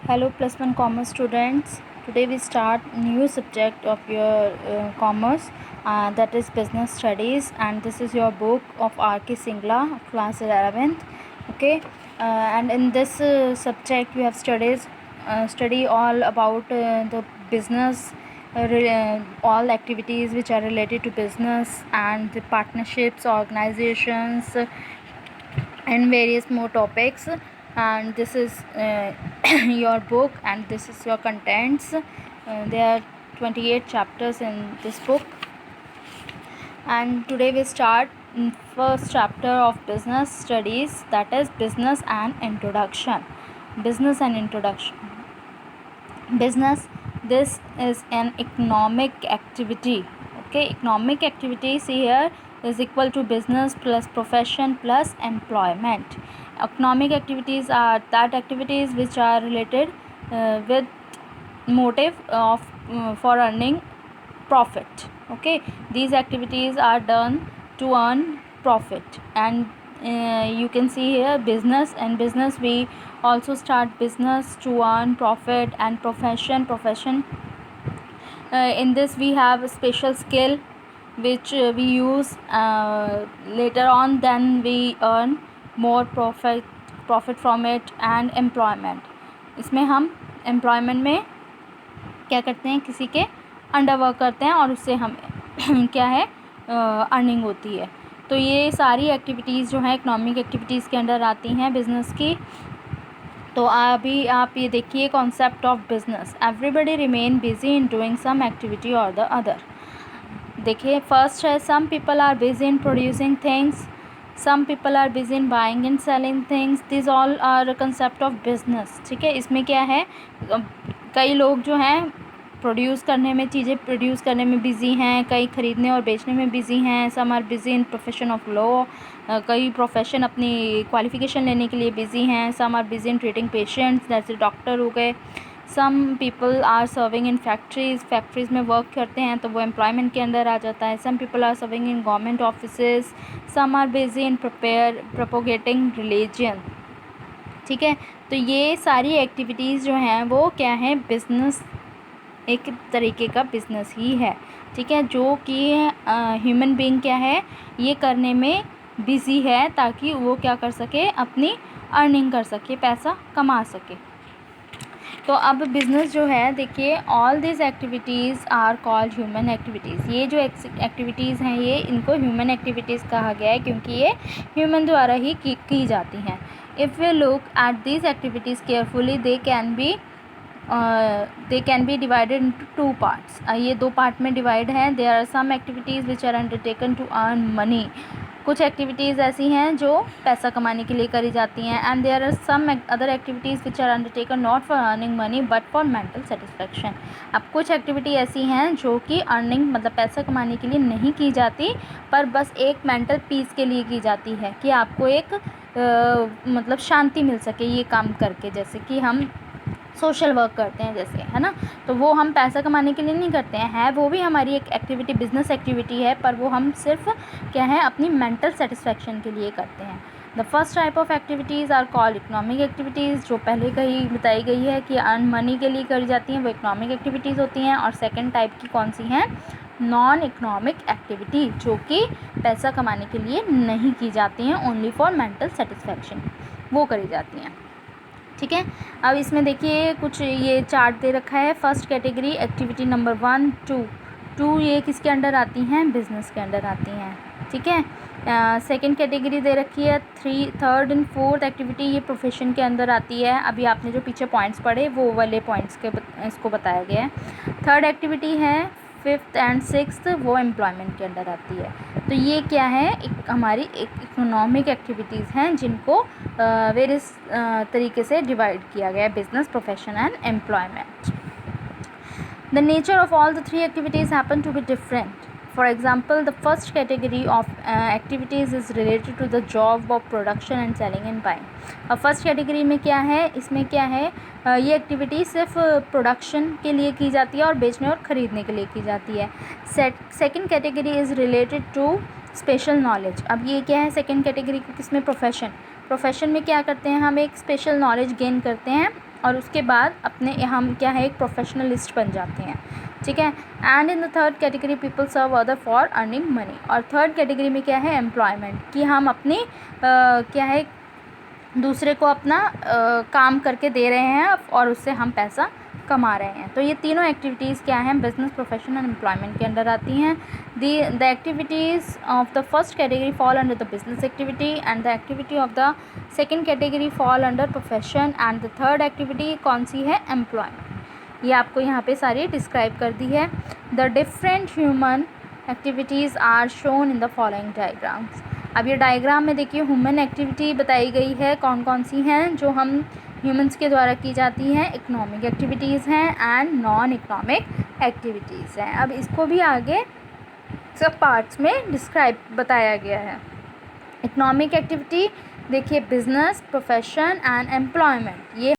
Hello plus one commerce students. Today we start new subject of your commerce, that is business studies, and this is your book of R.K. Singla, class 11th. Okay, and in this subject we have study all about the business, all activities which are related to business and the partnerships, organizations, and various more topics. And this is your book, and this is your contents. There are 28 chapters in this book, and today we start first chapter of business studies, that is business and introduction. Business and introduction. Business, this is an economic activity. Okay, economic activity, see here, is equal to business plus profession plus employment. Economic activities are that activities which are related with motive of for earning profit. Okay, these activities are done to earn profit. And you can see here business, and business we also start business to earn profit. And profession, in this we have a special skill which we use later on, then we earn more profit from it. And employment, इसमें हम employment में क्या करते हैं, किसी के under work करते हैं और उससे हम क्या है अर्निंग होती है. तो ये सारी एक्टिविटीज़ जो हैं इकोनॉमिक एक्टिविटीज़ के अंडर आती हैं बिज़नेस की. तो अभी आप ये देखिए concept of business. Everybody remain busy in doing some activity और द अदर. देखिए फर्स्ट है some people are busy in producing things, some people are busy in buying and selling things. This all are concept of business. ठीक है, इसमें क्या है, कई लोग जो हैं प्रोड्यूस करने में, चीज़ें प्रोड्यूस करने में बिज़ी हैं, कई ख़रीदने और बेचने में बिज़ी हैं. Some are busy in profession of law, कई प्रोफेशन अपनी क्वालिफ़िकेशन लेने के लिए बिज़ी हैं. Some are busy in treating patients, जैसे डॉक्टर हो गए. Some people are serving in factories में वर्क करते हैं तो वो एम्प्लॉयमेंट के अंदर आ जाता है. Some people are serving in government offices. Some are busy in propagating religion. ठीक है, तो ये सारी एक्टिविटीज़ जो हैं वो क्या है, बिज़नेस, एक तरीके का बिज़नेस ही है. ठीक है, जो कि ह्यूमन बीइंग क्या है, ये करने में बिज़ी है ताकि वो क्या कर सके, अपनी अर्निंग कर सके, पैसा कमा सके. तो अब बिज़नेस जो है, देखिए all this activities are called human activities. ये जो एक्टिविटीज़ हैं ये इनको ह्यूमन एक्टिविटीज़ कहा गया है क्योंकि ये ह्यूमन द्वारा ही की जाती हैं. If we look at this activities carefully they can be divided into two parts. ये दो पार्ट में डिवाइड हैं. There are some activities which are undertaken to earn money. कुछ एक्टिविटीज़ ऐसी हैं जो पैसा कमाने के लिए करी जाती हैं. And there are some other activities which are undertaken not for earning money but for mental satisfaction. अब कुछ एक्टिविटी ऐसी हैं जो कि अर्निंग मतलब पैसा कमाने के लिए नहीं की जाती, पर बस एक मेंटल पीस के लिए की जाती है कि आपको एक मतलब शांति मिल सके ये काम करके. जैसे कि हम सोशल वर्क करते हैं जैसे, है ना, तो वो हम पैसा कमाने के लिए नहीं करते हैं, वो भी हमारी एक एक्टिविटी, बिजनेस एक्टिविटी है, पर वो हम सिर्फ क्या है, अपनी मेंटल सेटिस्फेक्शन के लिए करते हैं. The first type of activities are called economic activities. जो पहले कही बताई गई है कि अर्न मनी के लिए करी जाती हैं वो इकोनॉमिक एक्टिविटीज़ होती हैं. और सेकेंड टाइप की कौन सी हैं, नॉन इकोनॉमिक एक्टिविटी, जो कि पैसा कमाने के लिए नहीं की जाती हैं, ओनली फॉर मेंटल सेटिस्फेक्शन, वो करी जाती हैं. ठीक है, अब इसमें देखिए कुछ ये चार्ट दे रखा है. फर्स्ट कैटेगरी एक्टिविटी नंबर 1, 2 ये किसके अंडर आती हैं, बिजनेस के अंडर आती हैं. ठीक है, सेकंड कैटेगरी दे रखी है. थर्ड एंड फोर्थ एक्टिविटी ये प्रोफेशन के अंदर आती है. अभी आपने जो पीछे पॉइंट्स पढ़े वो वाले पॉइंट्स के इसको बताया गया है. थर्ड एक्टिविटी है. फिफ्थ एंड सिक्स्थ वो एम्प्लॉयमेंट के अंडर आती है. तो ये क्या है, हमारी एक इकोनॉमिक एक्टिविटीज़ हैं जिनको वेरियस तरीके से डिवाइड किया गया है, business, profession and employment. The nature of all the three activities happen to be different. For example the first category of activities is related to the job of production and selling and buying. अब first category में क्या है, इसमें क्या है, ये activity सिर्फ production के लिए की जाती है और बेचने और ख़रीदने के लिए की जाती है. Second category is related to special knowledge. अब ये क्या है, सेकंड कैटेगरी किसमें, प्रोफेशन में क्या करते हैं, हम एक स्पेशल नॉलेज गेन करते हैं और उसके बाद अपने हम क्या है एक प्रोफेशनलिस्ट बन जाते हैं, ठीक है। And in the third category people serve other for earning money. और थर्ड कैटेगरी में क्या है एम्प्लॉयमेंट, कि हम अपनी क्या है दूसरे को अपना काम करके दे रहे हैं और उससे हम पैसा कमा रहे हैं। तो ये तीनों एक्टिविटीज़ क्या हैं बिजनेस, प्रोफेशन एंड एम्प्लॉयमेंट के अंडर आती हैं। The activities of the first category fall under the business activity and the activity of the second category fall under profession and the third activity कौन सी है employment. ये आपको यहाँ पे सारी डिस्क्राइब कर दी है। The different human activities are shown in the following diagrams. अब ये डायग्राम में देखिए ह्यूमन एक्टिविटी बताई गई है कौन कौन सी हैं जो हम ह्यूमंस के द्वारा की जाती हैं, इकोनॉमिक एक्टिविटीज़ हैं एंड नॉन इकोनॉमिक एक्टिविटीज़ हैं। अब इसको भी आगे सब पार्ट्स में डिस्क्राइब बताया गया है। इकोनॉमिक एक्टिविटी देखिए बिजनेस, प्रोफेशन एंड एम्प्लॉयमेंट, ये